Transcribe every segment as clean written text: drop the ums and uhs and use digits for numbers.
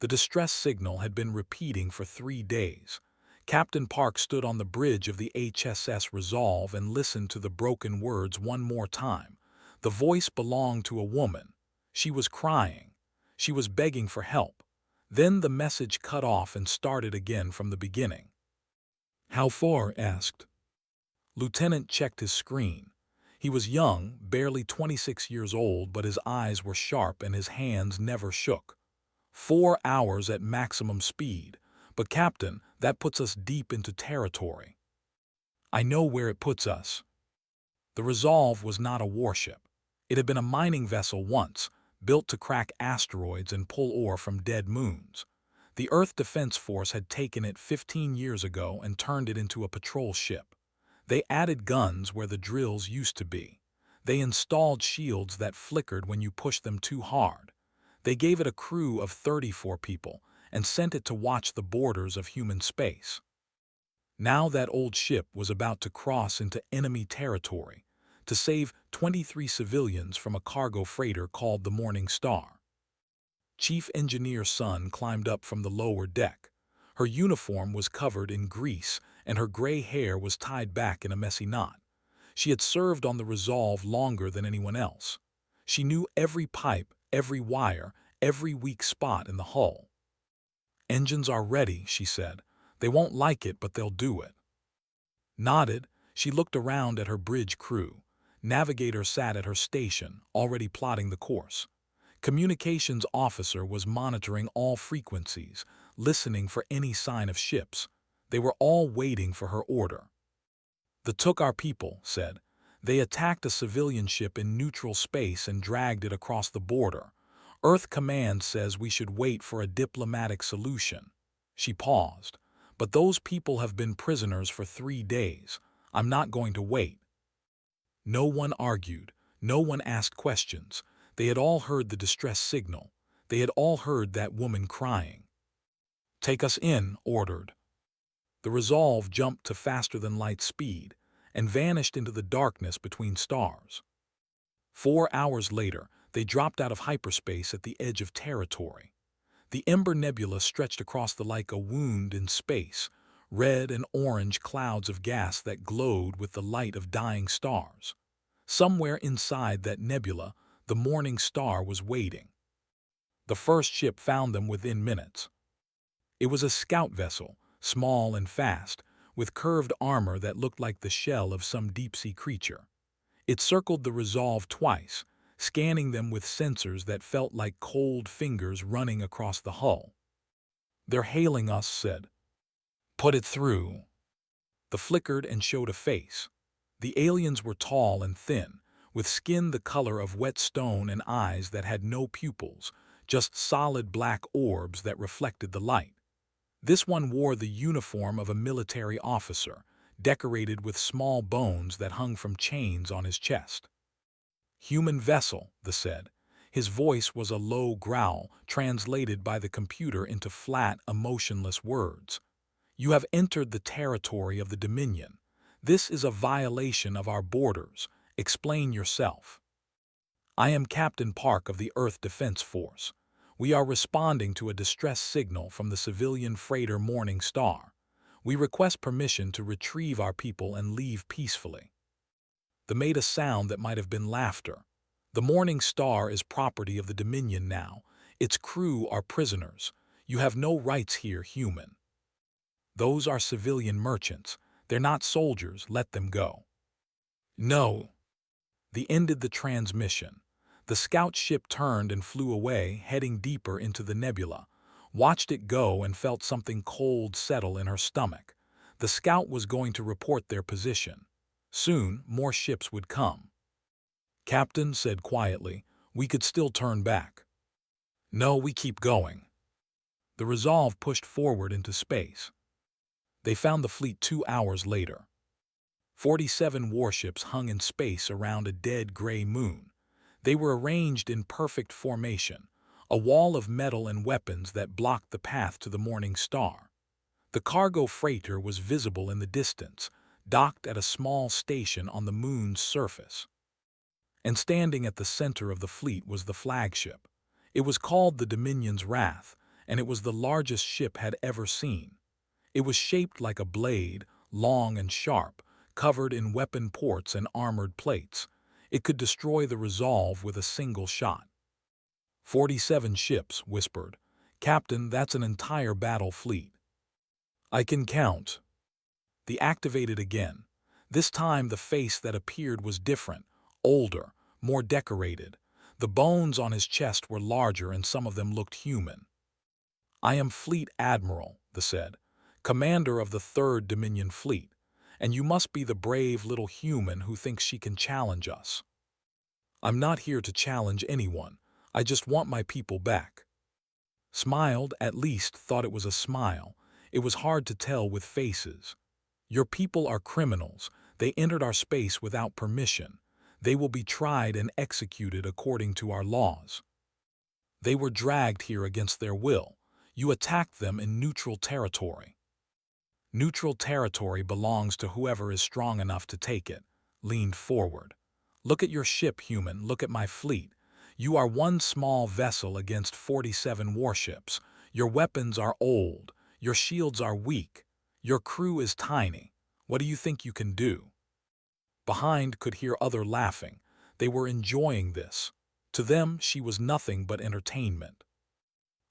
The distress signal had been repeating for 3 days. Captain Park stood on the bridge of the HSS Resolve and listened to the broken words one more time. The voice belonged to a woman. She was crying. She was begging for help. Then the message cut off and started again from the beginning. "How far?" asked. Lieutenant checked his screen. He was young, barely 26 years old, but his eyes were sharp and his hands never shook. 4 hours at maximum speed. But Captain, that puts us deep into territory. I know where it puts us. The Resolve was not a warship. It had been a mining vessel once, built to crack asteroids and pull ore from dead moons. The Earth Defense Force had taken it 15 years ago and turned it into a patrol ship. They added guns where the drills used to be. They installed shields that flickered when you pushed them too hard. They gave it a crew of 34 people and sent it to watch the borders of human space. Now that old ship was about to cross into enemy territory to save 23 civilians from a cargo freighter called the Morning Star. Chief Engineer Sun climbed up from the lower deck. Her uniform was covered in grease and her gray hair was tied back in a messy knot. She had served on the Resolve longer than anyone else. She knew every pipe, every wire, every weak spot in the hull. "Engines are ready," she said. "They won't like it, but they'll do it." Nodded, she looked around at her bridge crew. Navigator sat at her station, already plotting the course. Communications officer was monitoring all frequencies, listening for any sign of ships. They were all waiting for her order. "They took our people," said. "They attacked a civilian ship in neutral space and dragged it across the border. Earth Command says we should wait for a diplomatic solution." She paused. "But those people have been prisoners for 3 days. I'm not going to wait." No one argued. No one asked questions. They had all heard the distress signal. They had all heard that woman crying. "Take us in," ordered. The Resolve jumped to faster-than-light speed and vanished into the darkness between stars. 4 hours later, they dropped out of hyperspace at the edge of territory. The Ember Nebula stretched across like a wound in space, red and orange clouds of gas that glowed with the light of dying stars. Somewhere inside that nebula, the Morning Star was waiting. The first ship found them within minutes. It was a scout vessel, small and fast, with curved armor that looked like the shell of some deep-sea creature. It circled the Resolve twice, scanning them with sensors that felt like cold fingers running across the hull. "They're hailing us," said. "Put it through." The flickered and showed a face. The aliens were tall and thin, with skin the color of wet stone and eyes that had no pupils, just solid black orbs that reflected the light. This one wore the uniform of a military officer, decorated with small bones that hung from chains on his chest. "Human vessel," they said. His voice was a low growl, translated by the computer into flat, emotionless words. "You have entered the territory of the Dominion. This is a violation of our borders. Explain yourself." "I am Captain Park of the Earth Defense Force. We are responding to a distress signal from the civilian freighter Morning Star. We request permission to retrieve our people and leave peacefully." They made a sound that might have been laughter. "The Morning Star is property of the Dominion now. Its crew are prisoners. You have no rights here, human." "Those are civilian merchants. They're not soldiers. Let them go." "No." They ended the transmission. The scout ship turned and flew away, heading deeper into the nebula. Watched it go and felt something cold settle in her stomach. The scout was going to report their position. Soon, more ships would come. "Captain," said quietly, "we could still turn back." "No, we keep going." The Resolve pushed forward into space. They found the fleet 2 hours later. 47 warships hung in space around a dead gray moon. They were arranged in perfect formation, a wall of metal and weapons that blocked the path to the Morning Star. The cargo freighter was visible in the distance, docked at a small station on the moon's surface. And standing at the center of the fleet was the flagship. It was called the Dominion's Wrath, and it was the largest ship had ever seen. It was shaped like a blade, long and sharp, covered in weapon ports and armored plates. It could destroy the Resolve with a single shot. 47 ships, whispered. Captain, that's an entire battle fleet. I can count. He activated again. This time the face that appeared was different, older, more decorated. The bones on his chest were larger and some of them looked human. I am Fleet Admiral, the said, commander of the 3rd Dominion Fleet, and you must be the brave little human who thinks she can challenge us. I'm not here to challenge anyone. I just want my people back. Smiled, at least thought it was a smile. It was hard to tell with faces. Your people are criminals. They entered our space without permission. They will be tried and executed according to our laws. They were dragged here against their will. You attacked them in neutral territory. Neutral territory belongs to whoever is strong enough to take it. Leaned forward. Look at your ship, human. Look at my fleet. You are one small vessel against 47 warships. Your weapons are old. Your shields are weak. Your crew is tiny. What do you think you can do? Behind could hear other laughing. They were enjoying this. To them, she was nothing but entertainment.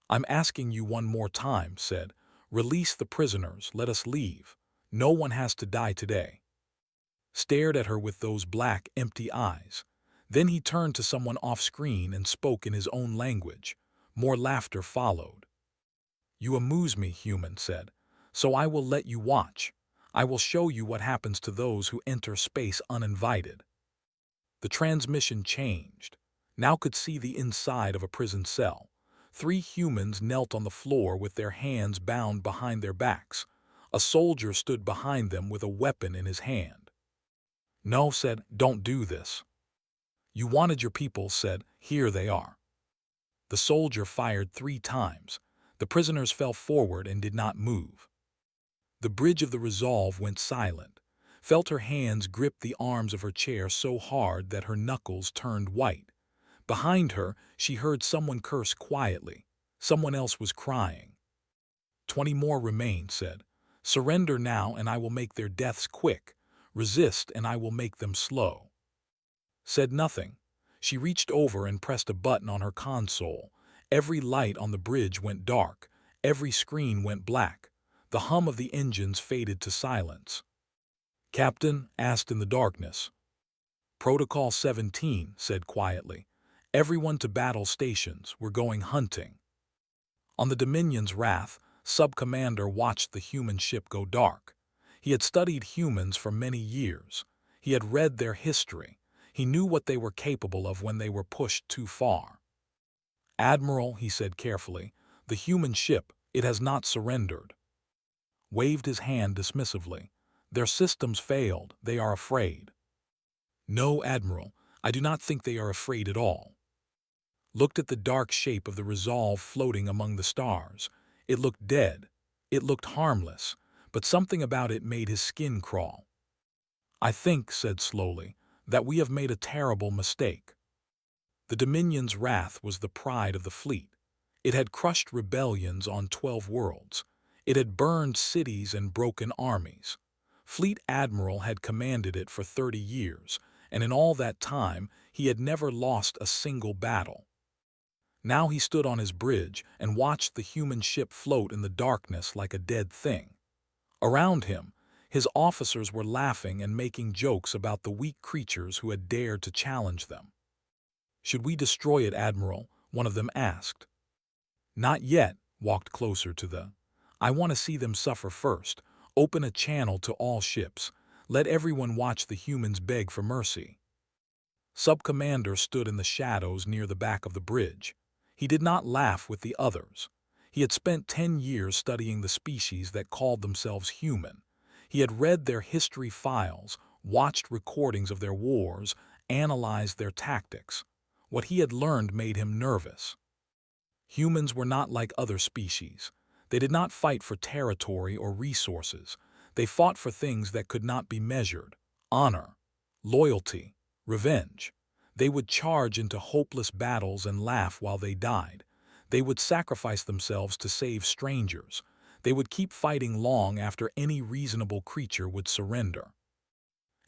I'm asking you one more time, said. Release the prisoners, let us leave. No one has to die today. Stared at her with those black, empty eyes. Then he turned to someone off-screen and spoke in his own language. More laughter followed. You amuse me, human, said. So I will let you watch. I will show you what happens to those who enter space uninvited. The transmission changed. Now could see the inside of a prison cell. 3 humans knelt on the floor with their hands bound behind their backs. A soldier stood behind them with a weapon in his hand. No, said, don't do this. You wanted your people, said, here they are. The soldier fired 3 times. The prisoners fell forward and did not move. The bridge of the Resolve went silent. Felt her hands grip the arms of her chair so hard that her knuckles turned white. Behind her, she heard someone curse quietly. Someone else was crying. 20 more remain, said. Surrender now and I will make their deaths quick. Resist and I will make them slow. Said nothing. She reached over and pressed a button on her console. Every light on the bridge went dark. Every screen went black. The hum of the engines faded to silence. Captain asked in the darkness. Protocol 17, said quietly. Everyone to battle stations, we're going hunting. On the Dominion's Wrath, Sub-Commander watched the human ship go dark. He had studied humans for many years. He had read their history. He knew what they were capable of when they were pushed too far. Admiral, he said carefully, the human ship, it has not surrendered. Waved his hand dismissively. Their systems failed. They are afraid. No, Admiral, I do not think they are afraid at all. Looked at the dark shape of the Resolve floating among the stars. It looked dead. It looked harmless, but something about it made his skin crawl. I think, said slowly, that we have made a terrible mistake. The Dominion's Wrath was the pride of the fleet. It had crushed rebellions on 12 worlds. It had burned cities and broken armies. Fleet Admiral had commanded it for 30 years, and in all that time he had never lost a single battle. Now he stood on his bridge and watched the human ship float in the darkness like a dead thing. Around him, his officers were laughing and making jokes about the weak creatures who had dared to challenge them. Should we destroy it, Admiral? One of them asked. Not yet, walked closer to the. I want to see them suffer first. Open a channel to all ships. Let everyone watch the humans beg for mercy. Sub-Commander stood in the shadows near the back of the bridge. He did not laugh with the others. He had spent 10 years studying the species that called themselves human. He had read their history files, watched recordings of their wars, analyzed their tactics. What he had learned made him nervous. Humans were not like other species. They did not fight for territory or resources. They fought for things that could not be measured: honor, loyalty, revenge. They would charge into hopeless battles and laugh while they died. They would sacrifice themselves to save strangers. They would keep fighting long after any reasonable creature would surrender.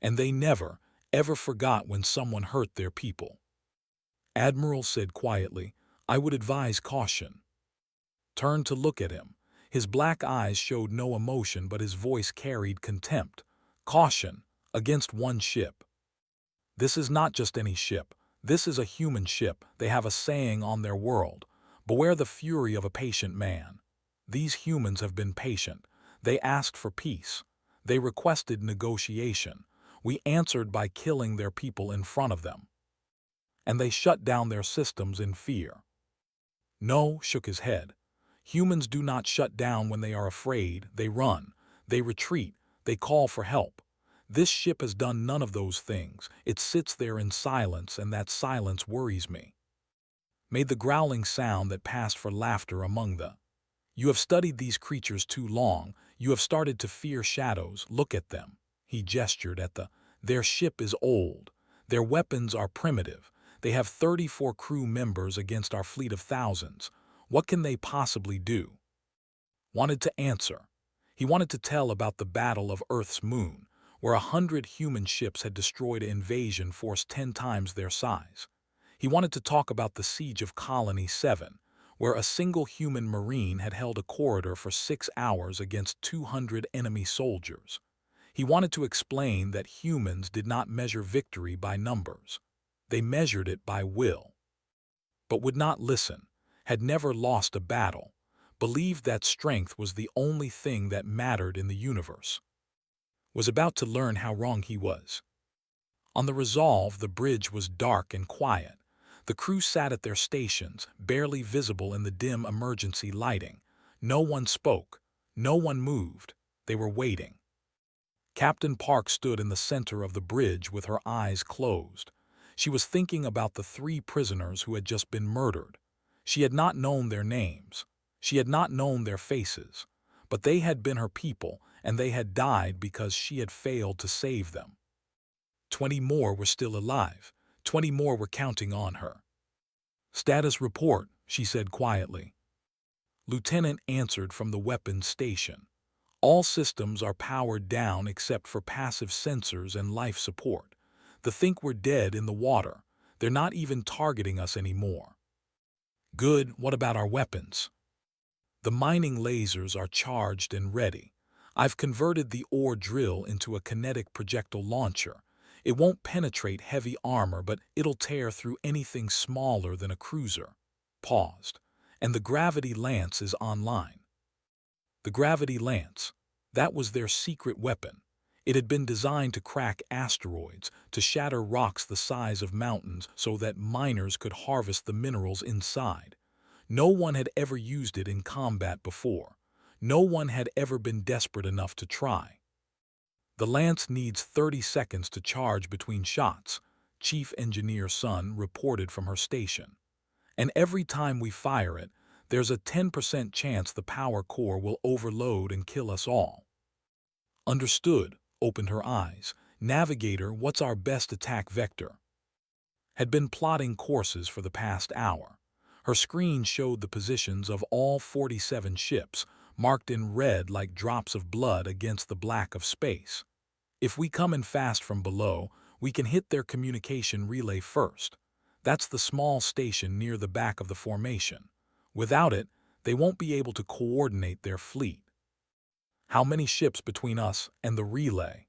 And they never, ever forgot when someone hurt their people. Admiral said quietly, "I would advise caution." Turned to look at him. His black eyes showed no emotion, but his voice carried contempt. "Caution, against one ship. This is not just any ship. This is a human ship. They have a saying on their world. Beware the fury of a patient man. These humans have been patient. They asked for peace. They requested negotiation. We answered by killing their people in front of them. And they shut down their systems in fear." No, shook his head. Humans do not shut down when they are afraid. They run. They retreat. They call for help. This ship has done none of those things. It sits there in silence, and that silence worries me. Made the growling sound that passed for laughter among the. "You have studied these creatures too long. You have started to fear shadows. Look at them." He gestured at the. "Their ship is old. Their weapons are primitive. They have 34 crew members against our fleet of thousands. What can they possibly do?" Wanted to answer. He wanted to tell about the Battle of Earth's moon, where 100 human ships had destroyed an invasion force 10 times their size. He wanted to talk about the siege of Colony 7, where a single human marine had held a corridor for 6 hours against 200 enemy soldiers. He wanted to explain that humans did not measure victory by numbers. They measured it by will. But would not listen, had never lost a battle, believed that strength was the only thing that mattered in the universe. Was about to learn how wrong he was. On the Resolve, the bridge was dark and quiet. The crew sat at their stations, barely visible in the dim emergency lighting. No one spoke. No one moved. They were waiting. Captain Park stood in the center of the bridge with her eyes closed. She was thinking about the 3 prisoners who had just been murdered. She had not known their names. She had not known their faces. But they had been her people, and they had died because she had failed to save them. 20 more were still alive. 20 more were counting on her. "Status report," she said quietly. Lieutenant answered from the weapons station. "All systems are powered down except for passive sensors and life support. They think we're dead in the water. They're not even targeting us anymore." "Good, what about our weapons?" "The mining lasers are charged and ready. I've converted the ore drill into a kinetic projectile launcher. It won't penetrate heavy armor, but it'll tear through anything smaller than a cruiser." Paused. "And the gravity lance is online." The gravity lance. That was their secret weapon. It had been designed to crack asteroids, to shatter rocks the size of mountains so that miners could harvest the minerals inside. No one had ever used it in combat before. No one had ever been desperate enough to try. "The lance needs 30 seconds to charge between shots," Chief Engineer Sun reported from her station. "And every time we fire it, there's a 10% chance the power core will overload and kill us all." "Understood," opened her eyes. "Navigator, what's our best attack vector?" Had been plotting courses for the past hour. Her screen showed the positions of all 47 ships, marked in red like drops of blood against the black of space. "If we come in fast from below, we can hit their communication relay first. That's the small station near the back of the formation. Without it, they won't be able to coordinate their fleet." "How many ships between us and the relay?"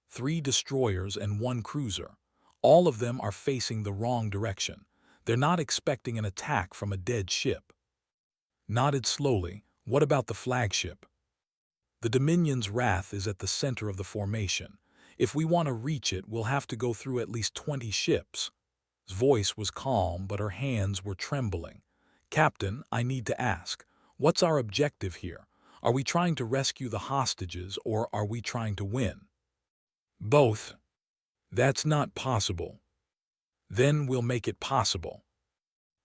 3 destroyers and 1 cruiser. All of them are facing the wrong direction. They're not expecting an attack from a dead ship." Nodded slowly. "What about the flagship?" "The Dominion's wrath is at the center of the formation. If we want to reach it, we'll have to go through at least 20 ships." His voice was calm, but her hands were trembling. "Captain, I need to ask, what's our objective here? Are we trying to rescue the hostages, or are we trying to win?" "Both." "That's not possible." "Then we'll make it possible."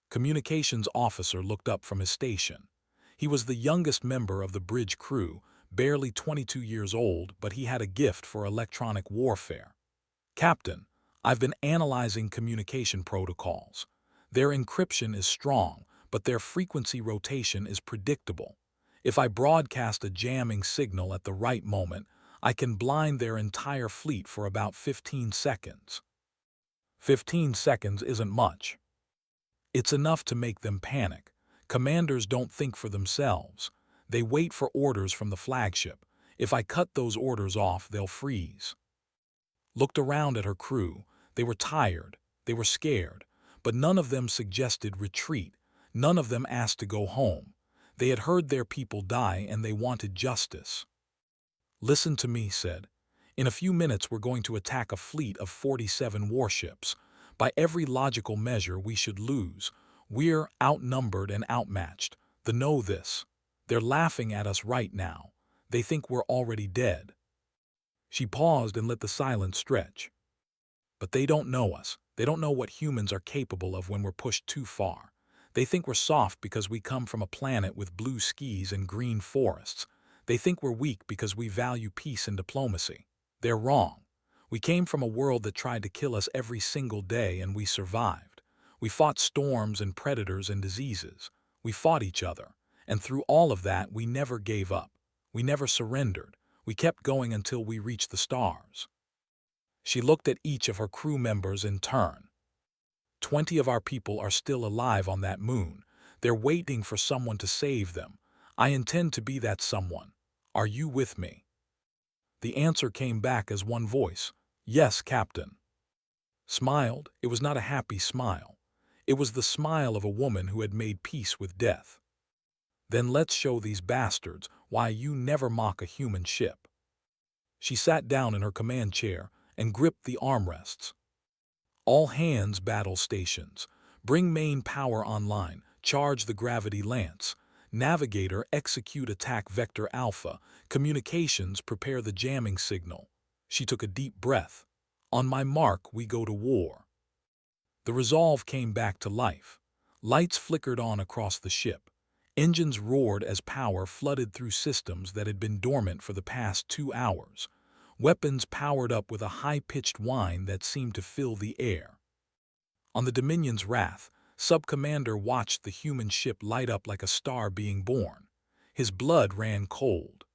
Communications officer looked up from his station. He was the youngest member of the bridge crew, barely 22 years old, but he had a gift for electronic warfare. "Captain, I've been analyzing communication protocols. Their encryption is strong, but their frequency rotation is predictable. If I broadcast a jamming signal at the right moment, I can blind their entire fleet for about 15 seconds. 15 seconds isn't much. It's enough to make them panic. Commanders don't think for themselves. They wait for orders from the flagship. If I cut those orders off, they'll freeze. Looked around at her crew. They were tired. They were scared. But none of them suggested retreat. None of them asked to go home. They had heard their people die and they wanted justice. Listen to me, said. In a few minutes we're going to attack a fleet of 47 warships. By every logical measure we should lose. We're outnumbered and outmatched. They know this. They're laughing at us right now. They think we're already dead. She paused and let the silence stretch. But they don't know us. They don't know what humans are capable of when we're pushed too far. They think we're soft because we come from a planet with blue skies and green forests. They think we're weak because we value peace and diplomacy. They're wrong. We came from a world that tried to kill us every single day and we survived. We fought storms and predators and diseases. We fought each other. And through all of that, we never gave up. We never surrendered. We kept going until we reached the stars. She looked at each of her crew members in turn. 20 of our people are still alive on that moon. They're waiting for someone to save them. I intend to be that someone. Are you with me? The answer came back as one voice. Yes, Captain. Smiled. It was not a happy smile. It was the smile of a woman who had made peace with death. Then let's show these bastards why you never mock a human ship. She sat down in her command chair and gripped the armrests. All hands battle stations. Bring main power online. Charge the gravity lance. Navigator execute attack vector alpha. Communications prepare the jamming signal. She took a deep breath. On my mark, we go to war. The resolve came back to life. Lights flickered on across the ship. Engines roared as power flooded through systems that had been dormant for the past 2 hours. Weapons powered up with a high-pitched whine that seemed to fill the air. On the Dominion's Wrath, Sub-Commander watched the human ship light up like a star being born. His blood ran cold.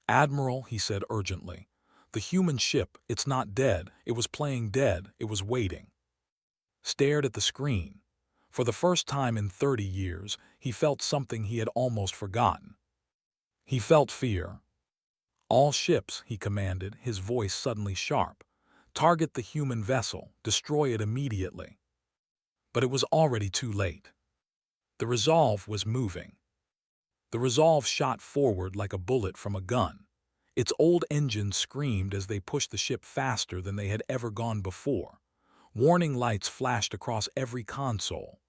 Admiral, he said urgently, the human ship, it's not dead. It was playing dead. It was waiting. Stared at the screen. For the first time in 30 years, he felt something he had almost forgotten. He felt fear. All ships, he commanded, his voice suddenly sharp. Target the human vessel, destroy it immediately. But it was already too late. The Resolve was moving. The Resolve shot forward like a bullet from a gun. Its old engines screamed as they pushed the ship faster than they had ever gone before. Warning lights flashed across every console.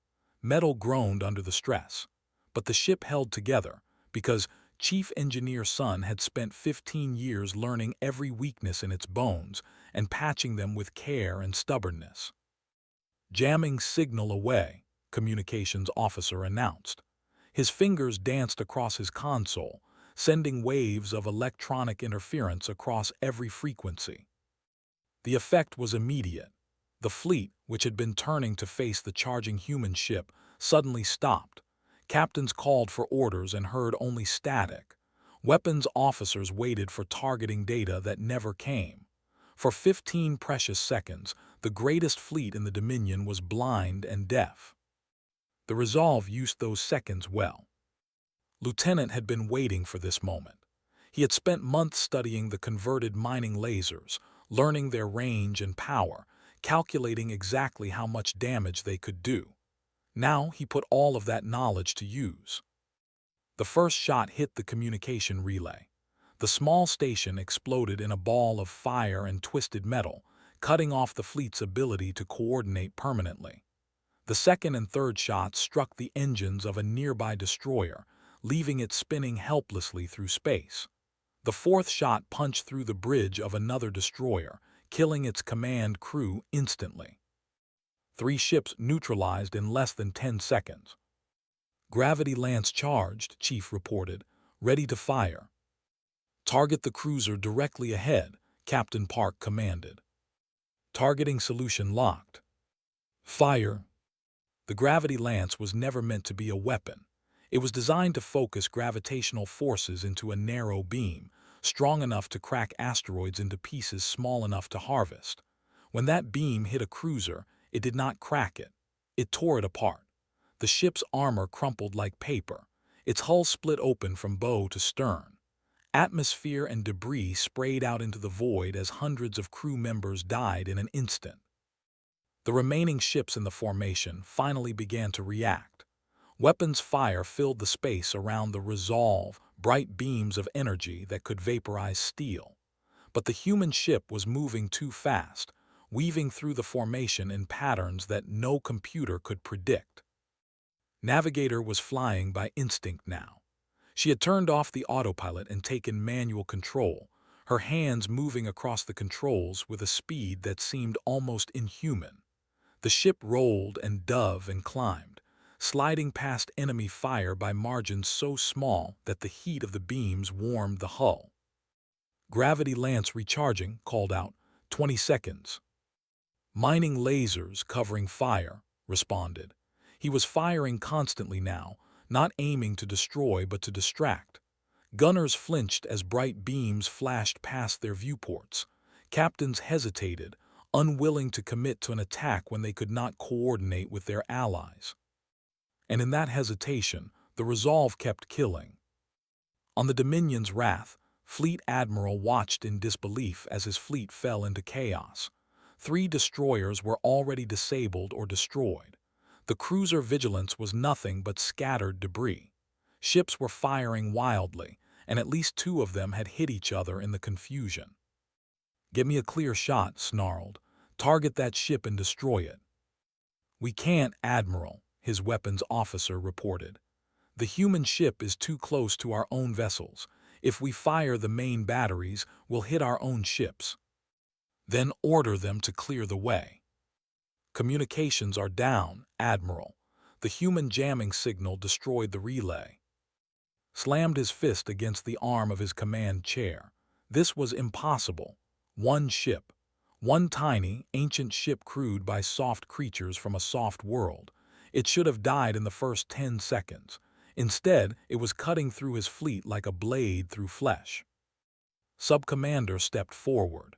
Metal groaned under the stress. But the ship held together, because Chief Engineer Sun had spent 15 years learning every weakness in its bones and patching them with care and stubbornness. Jamming signal away, communications officer announced. His fingers danced across his console, sending waves of electronic interference across every frequency. The effect was immediate. The fleet, which had been turning to face the charging human ship, suddenly stopped. Captains called for orders and heard only static. Weapons officers waited for targeting data that never came. For 15 precious seconds, the greatest fleet in the Dominion was blind and deaf. The Resolve used those seconds well. Lieutenant had been waiting for this moment. He had spent months studying the converted mining lasers, learning their range and power, calculating exactly how much damage they could do. Now he put all of that knowledge to use. The first shot hit the communication relay. The small station exploded in a ball of fire and twisted metal, cutting off the fleet's ability to coordinate permanently. The second and third shots struck the engines of a nearby destroyer, leaving it spinning helplessly through space. The fourth shot punched through the bridge of another destroyer, killing its command crew instantly. 3 ships neutralized in less than 10 seconds. Gravity lance charged, Chief reported, ready to fire. Target the cruiser directly ahead, Captain Park commanded. Targeting solution locked. Fire. The gravity lance was never meant to be a weapon. It was designed to focus gravitational forces into a narrow beam, strong enough to crack asteroids into pieces small enough to harvest. When that beam hit a cruiser, it did not crack it. It tore it apart. The ship's armor crumpled like paper. Its hull split open from bow to stern. Atmosphere and debris sprayed out into the void as hundreds of crew members died in an instant. The remaining ships in the formation finally began to react. Weapons fire filled the space around the Resolve, bright beams of energy that could vaporize steel. But the human ship was moving too fast, weaving through the formation in patterns that no computer could predict. Navigator was flying by instinct now. She had turned off the autopilot and taken manual control, her hands moving across the controls with a speed that seemed almost inhuman. The ship rolled and dove and climbed, sliding past enemy fire by margins so small that the heat of the beams warmed the hull. Gravity lance recharging, called out, 20 seconds. Mining lasers covering fire, responded. He was firing constantly now, not aiming to destroy but to distract. Gunners flinched as bright beams flashed past their viewports. Captains hesitated, unwilling to commit to an attack when they could not coordinate with their allies. And in that hesitation, the Resolve kept killing. On the Dominion's wrath, Fleet Admiral watched in disbelief as his fleet fell into chaos. 3 destroyers were already disabled or destroyed. The cruiser Vigilance was nothing but scattered debris. Ships were firing wildly, and at least 2 of them had hit each other in the confusion. "Get me a clear shot," snarled. "Target that ship and destroy it." "We can't, Admiral," his weapons officer reported. "The human ship is too close to our own vessels. If we fire the main batteries, we'll hit our own ships." "Then order them to clear the way." "Communications are down, Admiral." The human jamming signal destroyed the relay. Slammed his fist against the arm of his command chair. This was impossible. One ship. One tiny, ancient ship crewed by soft creatures from a soft world. It should have died in the first 10 seconds. Instead, it was cutting through his fleet like a blade through flesh. Sub-commander stepped forward.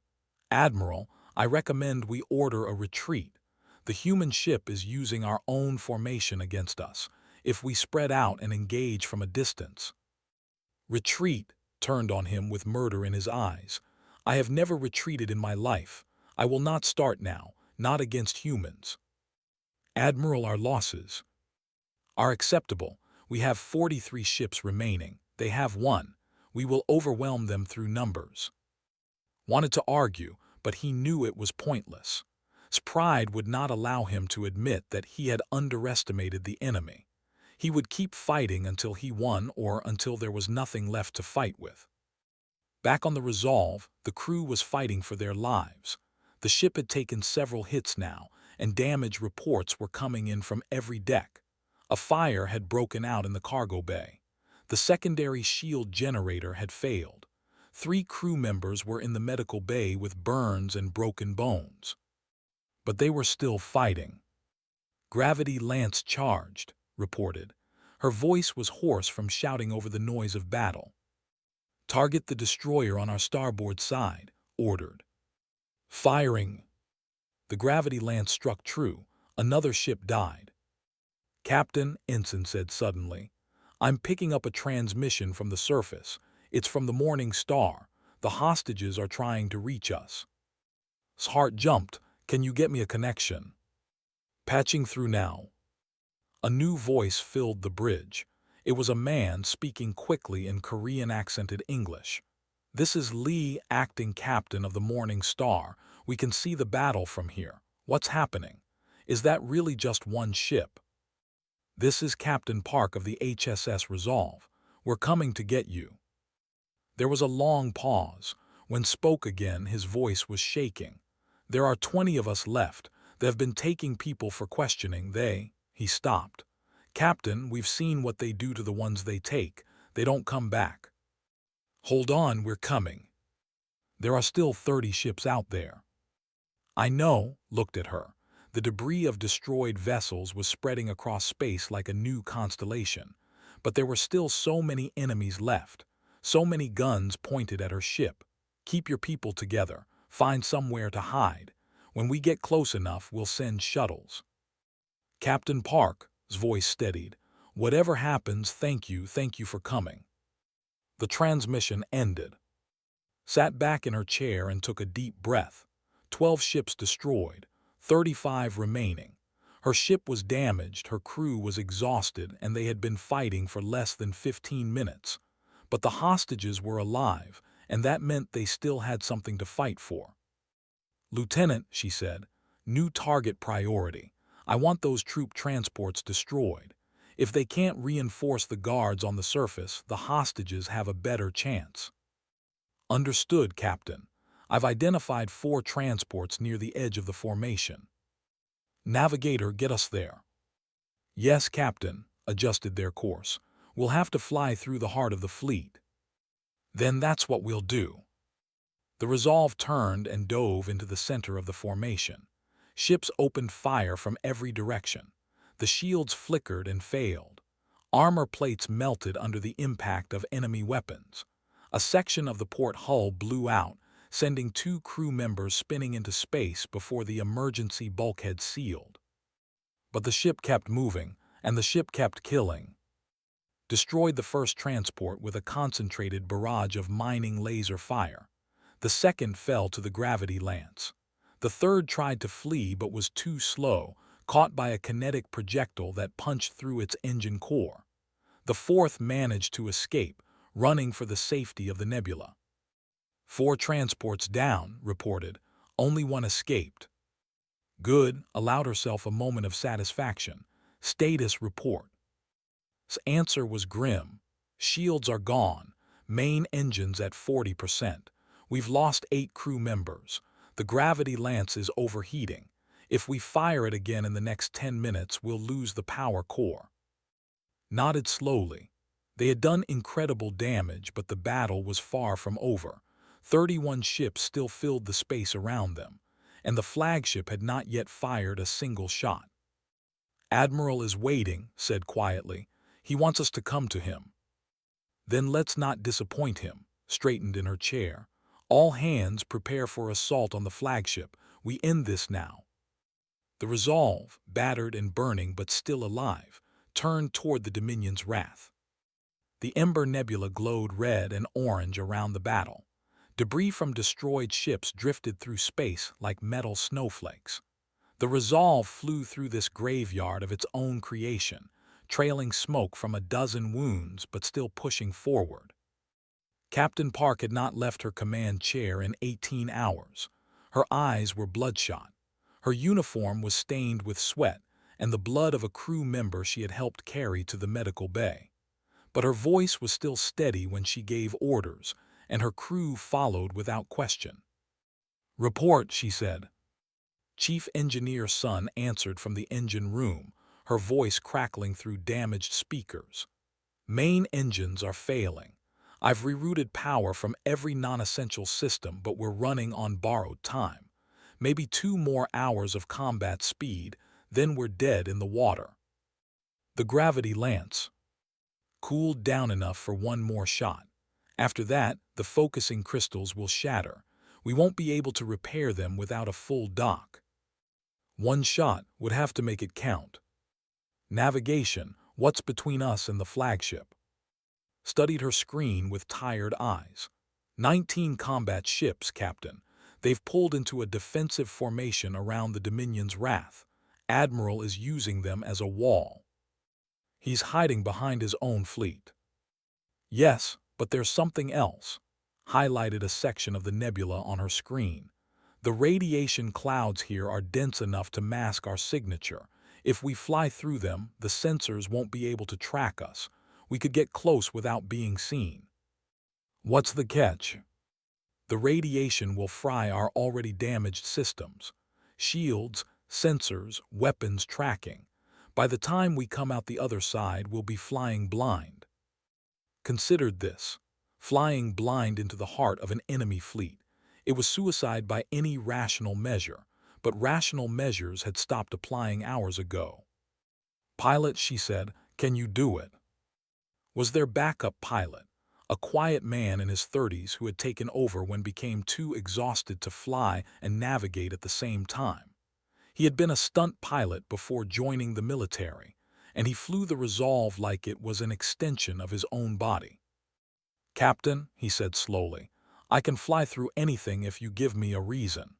"Admiral, I recommend we order a retreat. The human ship is using our own formation against us, if we spread out and engage from a distance." "Retreat," turned on him with murder in his eyes. "I have never retreated in my life. I will not start now, not against humans." "Admiral, our losses are acceptable. We have 43 ships remaining. They have 1. We will overwhelm them through numbers." Wanted to argue, but he knew it was pointless. His pride would not allow him to admit that he had underestimated the enemy. He would keep fighting until he won or until there was nothing left to fight with. Back on the Resolve, the crew was fighting for their lives. The ship had taken several hits now, and damage reports were coming in from every deck. A fire had broken out in the cargo bay. The secondary shield generator had failed. 3 crew members were in the medical bay with burns and broken bones. But they were still fighting. "Gravity lance charged," reported. Her voice was hoarse from shouting over the noise of battle. "Target the destroyer on our starboard side," ordered. Firing. The gravity lance struck true. Another ship died. "Captain," Ensign said suddenly, "I'm picking up a transmission from the surface. It's from the Morning Star. The hostages are trying to reach us." His heart jumped. "Can you get me a connection?" "Patching through now." A new voice filled the bridge. It was a man speaking quickly in Korean-accented English. "This is Lee, acting captain of the Morning Star. We can see the battle from here. What's happening? Is that really just one ship?" "This is Captain Park of the HSS Resolve. We're coming to get you." There was a long pause. When spoke again, his voice was shaking. "There are 20 of us left. They have been taking people for questioning. He stopped. "Captain, we've seen what they do to the ones they take. They don't come back." "Hold on, we're coming. There are still 30 ships out there." "I know," looked at her. The debris of destroyed vessels was spreading across space like a new constellation. But there were still so many enemies left, so many guns pointed at her ship. Keep your people together. Find somewhere to hide. When we get close enough, we'll send shuttles. Captain Park's voice steadied. Whatever happens, thank you for coming. The transmission ended. Sat back in her chair and took a deep breath. 12 ships destroyed, 35 remaining. Her ship was damaged, her crew was exhausted, and they had been fighting for less than 15 minutes. But the hostages were alive, and that meant they still had something to fight for. Lieutenant, she said, new target priority. I want those troop transports destroyed. If they can't reinforce the guards on the surface, the hostages have a better chance. Understood, Captain. I've identified 4 transports near the edge of the formation. Navigator, get us there. Yes, Captain, adjusted their course. We'll have to fly through the heart of the fleet. Then that's what we'll do. The Resolve turned and dove into the center of the formation. Ships opened fire from every direction. The shields flickered and failed. Armor plates melted under the impact of enemy weapons. A section of the port hull blew out, sending 2 crew members spinning into space before the emergency bulkhead sealed. But the ship kept moving, and the ship kept killing. Destroyed the first transport with a concentrated barrage of mining laser fire. The second fell to the gravity lance. The third tried to flee but was too slow, caught by a kinetic projectile that punched through its engine core. The fourth managed to escape, running for the safety of the nebula. 4 transports down, reported. Only 1 escaped. Good, allowed herself a moment of satisfaction. Status report. Answer was grim. Shields are gone. Main engines at 40%. We've lost 8 crew members. The gravity lance is overheating. If we fire it again in the next 10 minutes, we'll lose the power core. Nodded slowly. They had done incredible damage, but the battle was far from over. 31 ships still filled the space around them, and the flagship had not yet fired a single shot. Admiral is waiting, said quietly. He wants us to come to him. Then let's not disappoint him, straightened in her chair. All hands prepare for assault on the flagship. We end this now. The Resolve, battered and burning but still alive, turned toward the Dominion's wrath. The Ember Nebula glowed red and orange around the battle. Debris from destroyed ships drifted through space like metal snowflakes. The Resolve flew through this graveyard of its own creation, trailing smoke from a dozen wounds but still pushing forward. Captain Park had not left her command chair in 18 hours. Her eyes were bloodshot. Her uniform was stained with sweat and the blood of a crew member she had helped carry to the medical bay. But her voice was still steady when she gave orders, and her crew followed without question. Report, she said. Chief Engineer Sun answered from the engine room, her voice crackling through damaged speakers. Main engines are failing. I've rerouted power from every non-essential system, but we're running on borrowed time. Maybe 2 more hours of combat speed, then we're dead in the water. The gravity lance cooled down enough for 1 more shot. After that, the focusing crystals will shatter. We won't be able to repair them without a full dock. 1 shot would have to make it count. Navigation, what's between us and the flagship? Studied her screen with tired eyes. 19 combat ships, Captain. They've pulled into a defensive formation around the Dominion's wrath. Admiral is using them as a wall. He's hiding behind his own fleet. Yes, but there's something else. Highlighted a section of the nebula on her screen. The radiation clouds here are dense enough to mask our signature. If we fly through them, the sensors won't be able to track us. We could get close without being seen. What's the catch? The radiation will fry our already damaged systems. Shields, sensors, weapons tracking. By the time we come out the other side, we'll be flying blind. Considered this. Flying blind into the heart of an enemy fleet. It was suicide by any rational measure, but rational measures had stopped applying hours ago. "Pilot," she said, "can you do it?" Was their backup pilot, a quiet man in his 30s who had taken over when became too exhausted to fly and navigate at the same time. He had been a stunt pilot before joining the military, and he flew the Resolve like it was an extension of his own body. "Captain," he said slowly, "I can fly through anything if you give me a reason.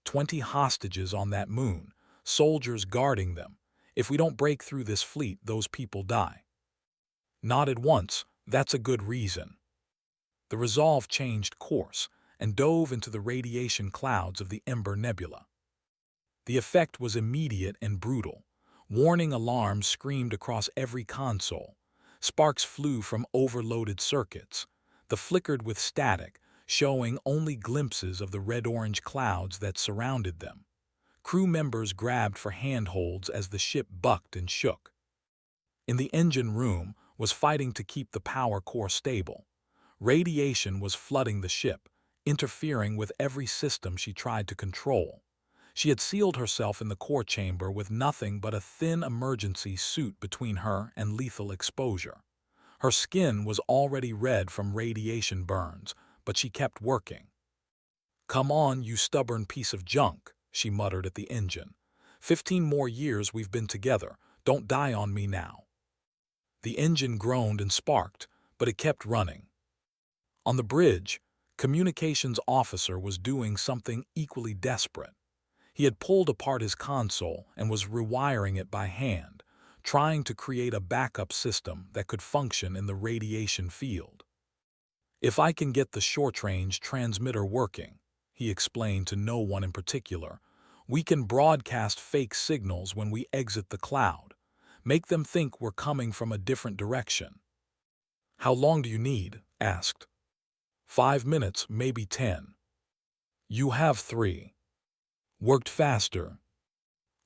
20 hostages on that moon, soldiers guarding them. If we don't break through this fleet, those people die." "Not at once, that's a good reason." The Resolve changed course and dove into the radiation clouds of the Ember Nebula. The effect was immediate and brutal. Warning alarms screamed across every console. Sparks flew from overloaded circuits. The flickered with static, showing only glimpses of the red-orange clouds that surrounded them. Crew members grabbed for handholds as the ship bucked and shook. In the engine room was fighting to keep the power core stable. Radiation was flooding the ship, interfering with every system she tried to control. She had sealed herself in the core chamber with nothing but a thin emergency suit between her and lethal exposure. Her skin was already red from radiation burns, but she kept working. "Come on, you stubborn piece of junk," she muttered at the engine. 15 more years we've been together. Don't die on me now." The engine groaned and sparked, but it kept running. On the bridge, communications officer was doing something equally desperate. He had pulled apart his console and was rewiring it by hand, trying to create a backup system that could function in the radiation field. "If I can get the short-range transmitter working," he explained to no one in particular, "we can broadcast fake signals when we exit the cloud. Make them think we're coming from a different direction." "How long do you need?" asked. 5 minutes, maybe 10. "You have 3. Worked faster."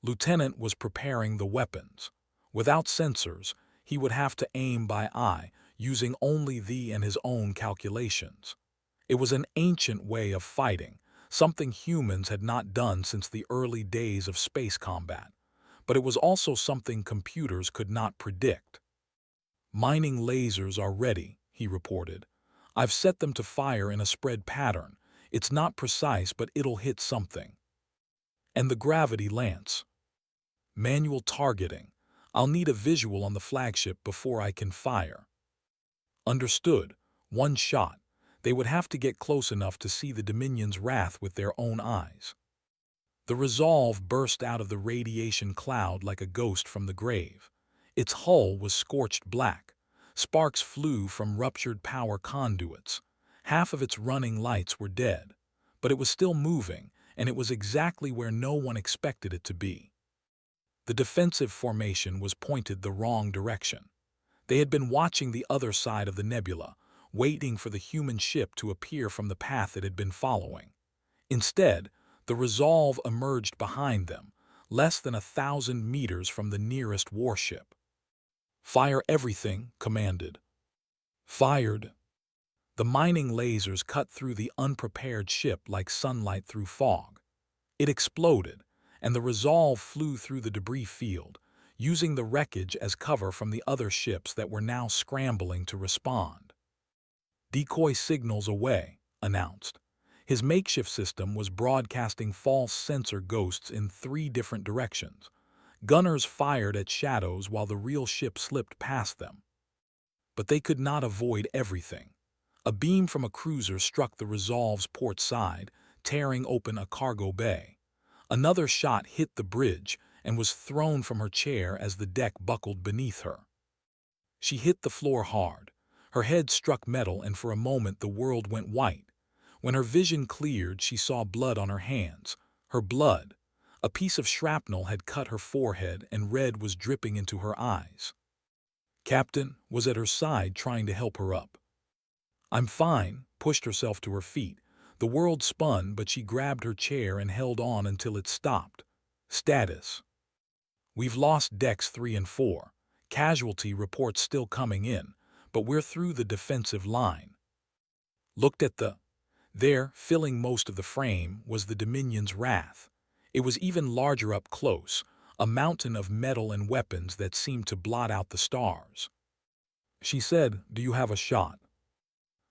Lieutenant was preparing the weapons. Without sensors, he would have to aim by eye, using only the and his own calculations. It was an ancient way of fighting, something humans had not done since the early days of space combat, but it was also something computers could not predict. "Mining lasers are ready," he reported. "I've set them to fire in a spread pattern. It's not precise, but it'll hit something." "And the gravity lance?" "Manual targeting. I'll need a visual on the flagship before I can fire." "Understood. 1 shot. They would have to get close enough to see the Dominion's wrath with their own eyes." The Resolve burst out of the radiation cloud like a ghost from the grave. Its hull was scorched black. Sparks flew from ruptured power conduits. Half of its running lights were dead. But it was still moving, and it was exactly where no one expected it to be. The defensive formation was pointed the wrong direction. They had been watching the other side of the nebula, waiting for the human ship to appear from the path it had been following. Instead, the Resolve emerged behind them, less than 1,000 meters from the nearest warship. "Fire everything," commanded. Fired. The mining lasers cut through the unprepared ship like sunlight through fog. It exploded, and the Resolve flew through the debris field, using the wreckage as cover from the other ships that were now scrambling to respond. "Decoy signals away," announced. His makeshift system was broadcasting false sensor ghosts in 3 different directions. Gunners fired at shadows while the real ship slipped past them. But they could not avoid everything. A beam from a cruiser struck the Resolve's port side, tearing open a cargo bay. Another shot hit the bridge and was thrown from her chair as the deck buckled beneath her. She hit the floor hard. Her head struck metal, and for a moment the world went white. When her vision cleared, she saw blood on her hands. Her blood. A piece of shrapnel had cut her forehead, and red was dripping into her eyes. Captain was at her side, trying to help her up. "I'm fine," pushed herself to her feet. The world spun, but she grabbed her chair and held on until it stopped. "Status. We've lost decks 3 and 4. Casualty reports still coming in, but we're through the defensive line." Looked at the... There, filling most of the frame, was the Dominion's wrath. It was even larger up close, a mountain of metal and weapons that seemed to blot out the stars. She said, "Do you have a shot?"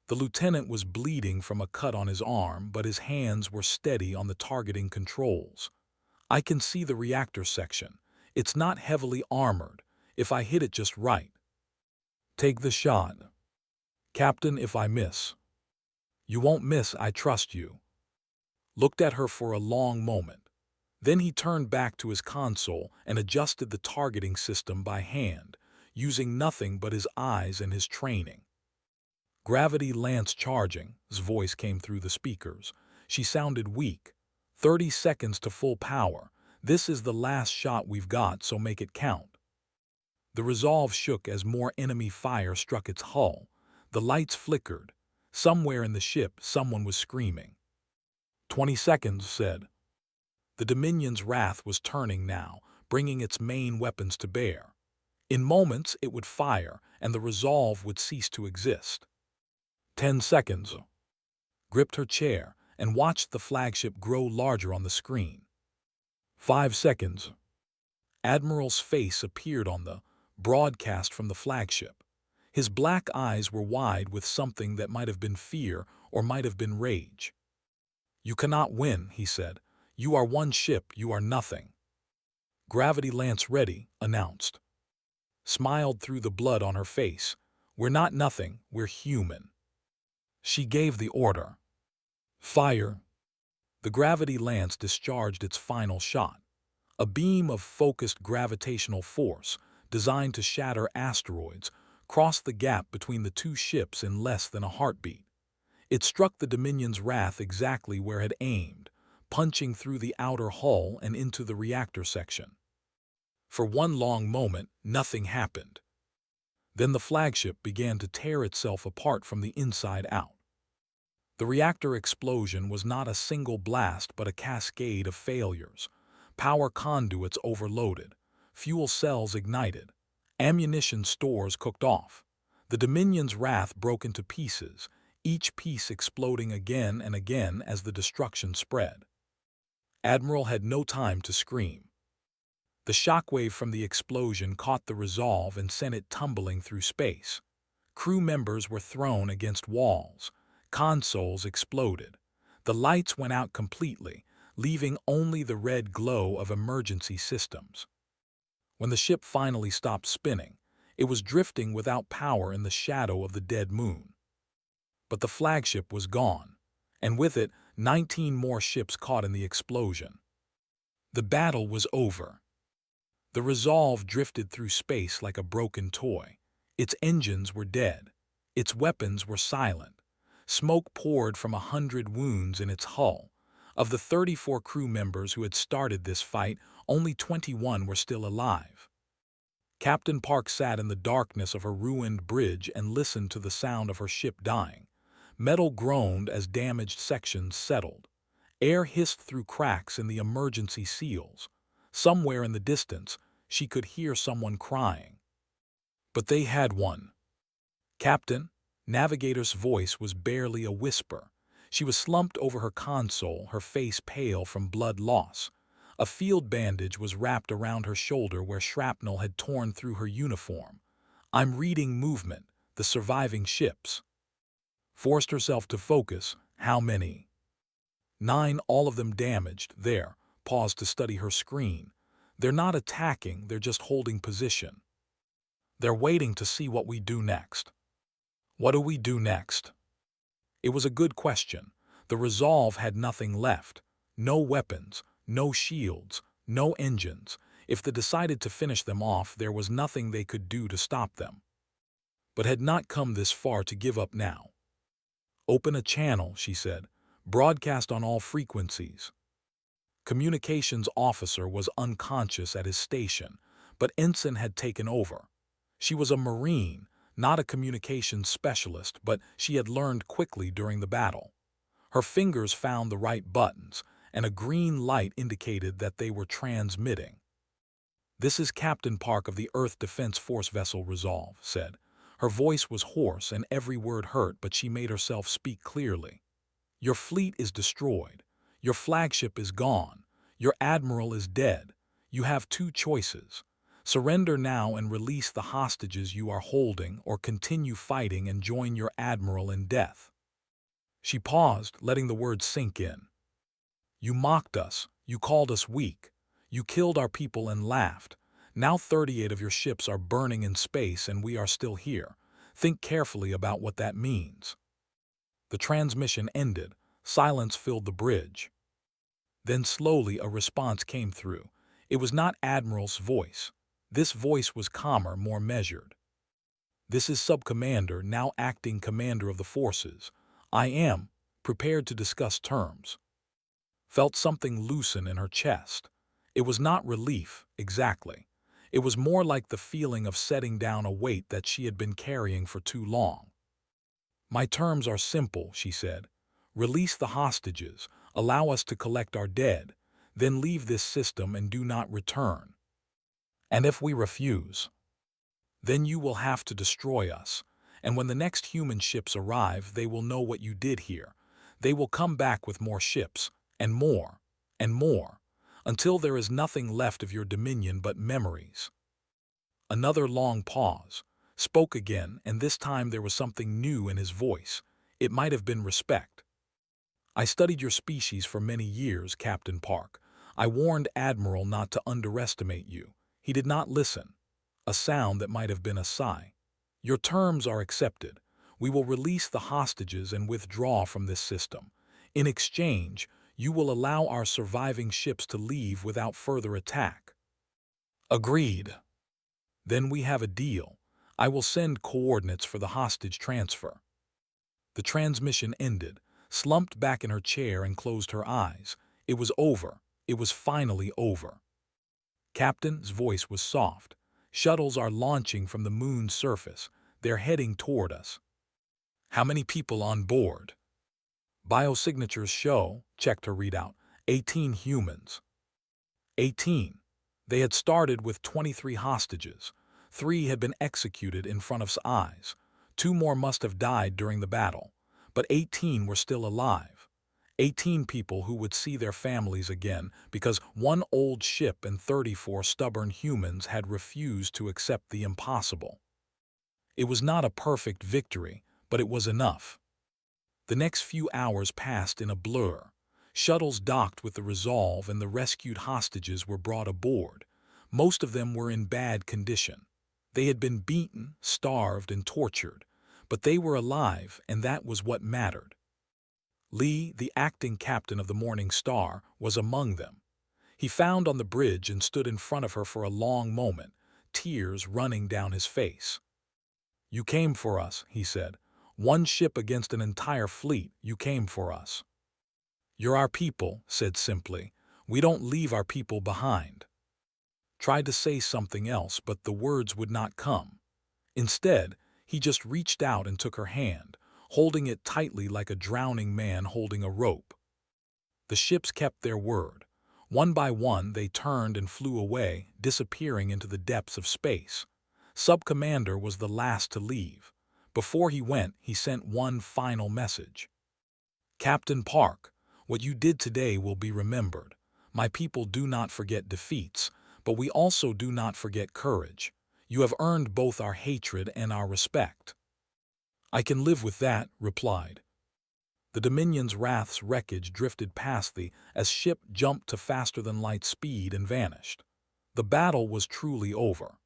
The lieutenant was bleeding from a cut on his arm, but his hands were steady on the targeting controls. "I can see the reactor section. It's not heavily armored, if I hit it just right." "Take the shot." "Captain, if I miss?" "You won't miss, I trust you." Looked at her for a long moment. Then he turned back to his console and adjusted the targeting system by hand, using nothing but his eyes and his training. "Gravity lance charging," his voice came through the speakers. She sounded weak. 30 seconds to full power. This is the last shot we've got, so make it count." The resolve shook as more enemy fire struck its hull. The lights flickered. Somewhere in the ship, someone was screaming. 20 seconds, said. The Dominion's wrath was turning now, bringing its main weapons to bear. In moments, it would fire, and the resolve would cease to exist. 10 seconds. Gripped her chair and watched the flagship grow larger on the screen. 5 seconds. Admiral's face appeared on the broadcast from the flagship. His black eyes were wide with something that might have been fear or might have been rage. "You cannot win," he said. "You are one ship, you are nothing." "Gravity lance ready," announced. Smiled through the blood on her face. "We're not nothing, we're human." She gave the order. "Fire." The gravity lance discharged its final shot. A beam of focused gravitational force, designed to shatter asteroids, crossed the gap between the two ships in less than a heartbeat. It struck the Dominion's wrath exactly where it had aimed, punching through the outer hull and into the reactor section. For one long moment, nothing happened. Then the flagship began to tear itself apart from the inside out. The reactor explosion was not a single blast but a cascade of failures. Power conduits overloaded, fuel cells ignited, ammunition stores cooked off. The Dominion's wrath broke into pieces, each piece exploding again and again as the destruction spread. Admiral had no time to scream. The shockwave from the explosion caught the resolve and sent it tumbling through space. Crew members were thrown against walls. Consoles exploded. The lights went out completely, leaving only the red glow of emergency systems. When the ship finally stopped spinning, it was drifting without power in the shadow of the dead moon. But the flagship was gone, and with it, 19 more ships caught in the explosion. The battle was over. The Resolve drifted through space like a broken toy. Its engines were dead. Its weapons were silent. Smoke poured from 100 wounds in its hull. Of the 34 crew members who had started this fight, only 21 were still alive. Captain Park sat in the darkness of her ruined bridge and listened to the sound of her ship dying. Metal groaned as damaged sections settled. Air hissed through cracks in the emergency seals. Somewhere in the distance, she could hear someone crying. But they had won. "Captain," Navigator's voice was barely a whisper. She was slumped over her console, her face pale from blood loss. A field bandage was wrapped around her shoulder where shrapnel had torn through her uniform. "I'm reading movement, the surviving ships." Forced herself to focus. "How many?" 9, all of them damaged. There. Paused to study her screen. "They're not attacking, they're just holding position. They're waiting to see what we do next." "What do we do next?" It was a good question. The Resolve had nothing left. No weapons, no shields, no engines. If they decided to finish them off, there was nothing they could do to stop them. But had not come this far to give up now. "Open a channel," she said. "Broadcast on all frequencies." Communications officer was unconscious at his station, but Ensign had taken over. She was a Marine, not a communications specialist, but she had learned quickly during the battle. Her fingers found the right buttons, and a green light indicated that they were transmitting. "This is Captain Park of the Earth Defense Force vessel Resolve," said. Her voice was hoarse and every word hurt, but she made herself speak clearly. "Your fleet is destroyed. Your flagship is gone. Your admiral is dead. You have two choices. Surrender now and release the hostages you are holding, or continue fighting and join your admiral in death." She paused, letting the words sink in. "You mocked us. You called us weak. You killed our people and laughed. Now 38 of your ships are burning in space and we are still here. Think carefully about what that means." The transmission ended. Silence filled the bridge. Then slowly a response came through. It was not Admiral's voice. This voice was calmer, more measured. "This is Sub-Commander, now acting Commander of the forces. I am prepared to discuss terms." Felt something loosen in her chest. It was not relief, exactly. It was more like the feeling of setting down a weight that she had been carrying for too long. "My terms are simple," she said. "Release the hostages, allow us to collect our dead, then leave this system and do not return. And if we refuse, then you will have to destroy us. And when the next human ships arrive, they will know what you did here. They will come back with more ships, and more, until there is nothing left of your dominion but memories." Another long pause. Spoke again, and this time there was something new in his voice. It might have been respect. "I studied your species for many years, Captain Park. I warned Admiral not to underestimate you. He did not listen." A sound that might have been a sigh. "Your terms are accepted. We will release the hostages and withdraw from this system. In exchange, you will allow our surviving ships to leave without further attack." "Agreed." "Then we have a deal. I will send coordinates for the hostage transfer." The transmission ended, slumped back in her chair and closed her eyes. It was over. It was finally over. Captain's voice was soft. "Shuttles are launching from the moon's surface. They're heading toward us." "How many people on board?" "Biosignatures show," checked her readout, 18 humans. 18. They had started with 23 hostages. 3 had been executed in front of his eyes. 2 more must have died during the battle. But 18 were still alive. 18 people who would see their families again because one old ship and 34 stubborn humans had refused to accept the impossible. It was not a perfect victory, but it was enough. The next few hours passed in a blur. Shuttles docked with the Resolve and the rescued hostages were brought aboard. Most of them were in bad condition. They had been beaten, starved, and tortured, but they were alive, and that was what mattered. Lee, the acting captain of the Morning Star, was among them. He found on the bridge and stood in front of her for a long moment, tears running down his face. "You came for us," he said. "One ship against an entire fleet, you came for us." "You're our people," said simply. "We don't leave our people behind." Tried to say something else, but the words would not come. Instead, he just reached out and took her hand, holding it tightly like a drowning man holding a rope. The ships kept their word. One by one, they turned and flew away, disappearing into the depths of space. Sub-Commander was the last to leave. Before he went, he sent one final message. "Captain Park, what you did today will be remembered. My people do not forget defeats, but we also do not forget courage. You have earned both our hatred and our respect." "I can live with that," replied. The Dominion's Wrath's wreckage drifted past as ship jumped to faster-than-light speed and vanished. The battle was truly over.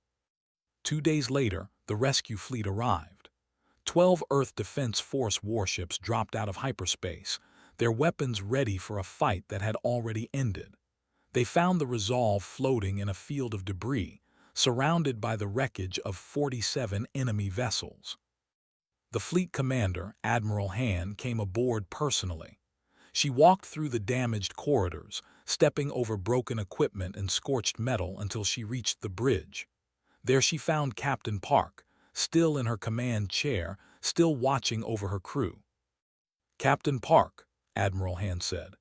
2 days later, the rescue fleet arrived. 12 Earth Defense Force warships dropped out of hyperspace, their weapons ready for a fight that had already ended. They found the Resolve floating in a field of debris, surrounded by the wreckage of 47 enemy vessels. The fleet commander, Admiral Han, came aboard personally. She walked through the damaged corridors, stepping over broken equipment and scorched metal until she reached the bridge. There she found Captain Park, still in her command chair, still watching over her crew. "Captain Park," Admiral Han said,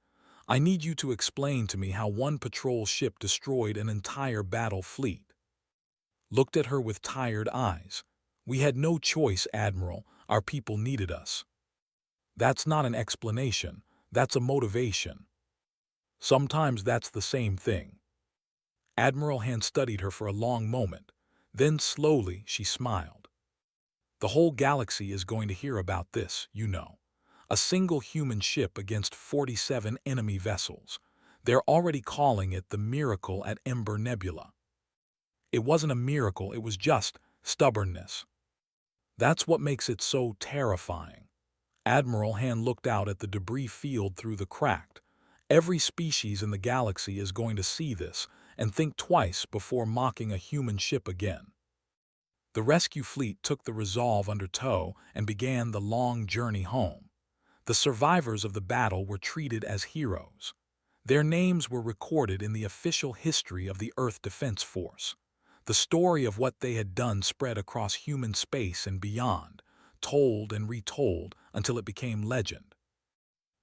"I need you to explain to me how one patrol ship destroyed an entire battle fleet." Looked at her with tired eyes. "We had no choice, Admiral. Our people needed us." "That's not an explanation. That's a motivation." Sometimes that's the same thing. Admiral Han studied her for a long moment. Then slowly she smiled. The whole galaxy is going to hear about this, you know. A single human ship against 47 enemy vessels. They're already calling it the miracle at Ember Nebula. It wasn't a miracle, it was just stubbornness. That's what makes it so terrifying. Admiral Han looked out at the debris field through the crack. Every species in the galaxy is going to see this and think twice before mocking a human ship again. The rescue fleet took the Resolve under tow and began the long journey home. The survivors of the battle were treated as heroes. Their names were recorded in the official history of the Earth Defense Force. The story of what they had done spread across human space and beyond, told and retold until it became legend.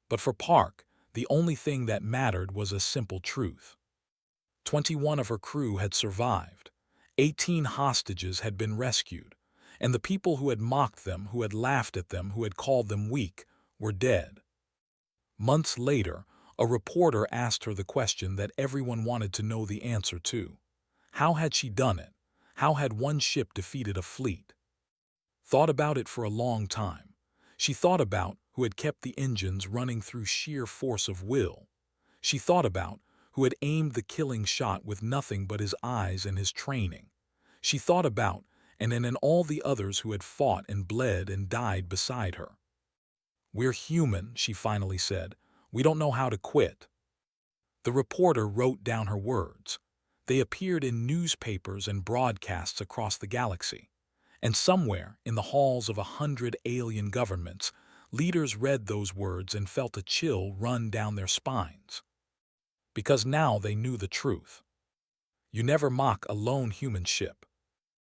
But for Park, the only thing that mattered was a simple truth. 21 of her crew had survived. 18 hostages had been rescued, and the people who had mocked them, who had laughed at them, who had called them weak, were dead. Months later, a reporter asked her the question that everyone wanted to know the answer to. How had she done it? How had one ship defeated a fleet? Thought about it for a long time. She thought about who had kept the engines running through sheer force of will. She thought about who had aimed the killing shot with nothing but his eyes and his training. She thought about, and then all the others who had fought and bled and died beside her. "We're human," she finally said. "We don't know how to quit." The reporter wrote down her words. They appeared in newspapers and broadcasts across the galaxy. And somewhere, in the halls of 100 alien governments, leaders read those words and felt a chill run down their spines. Because now they knew the truth. You never mock a lone human ship.